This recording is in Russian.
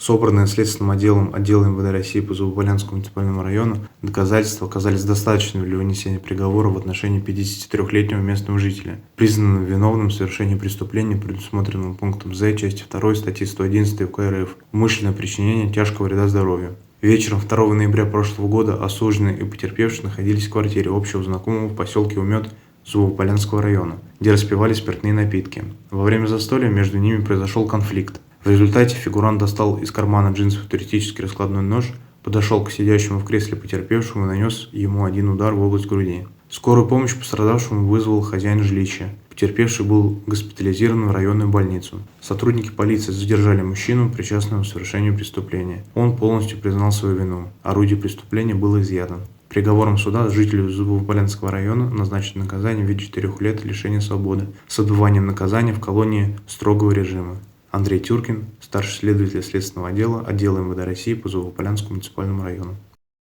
Собранные Следственным отделом отдела МВД России по Зубополянскому муниципальному району доказательства оказались достаточными для вынесения приговора в отношении 53-летнего местного жителя, признанного виновным в совершении преступления, предусмотренного пунктом З части 2 статьи 111 УК РФ «Умышленное причинение тяжкого вреда здоровью». Вечером 2 ноября прошлого года осужденные и потерпевшие находились в квартире общего знакомого в поселке Умет Зубополянского района, где распивали спиртные напитки. Во время застолья между ними произошел конфликт. В результате фигурант достал из кармана джинсов туристический раскладной нож, подошел к сидящему в кресле потерпевшему и нанес ему один удар в область груди. Скорую помощь пострадавшему вызвал хозяин жилища. Потерпевший был госпитализирован в районную больницу. Сотрудники полиции задержали мужчину, причастного к совершению преступления. Он полностью признал свою вину. Орудие преступления было изъято. Приговором суда жителю Зубополянского района назначено наказание в виде 4 лет лишения свободы с отбыванием наказания в колонии строгого режима. Андрей Тюркин, старший следователь Следственного отдела МВД России по Зубополянскому муниципальному району.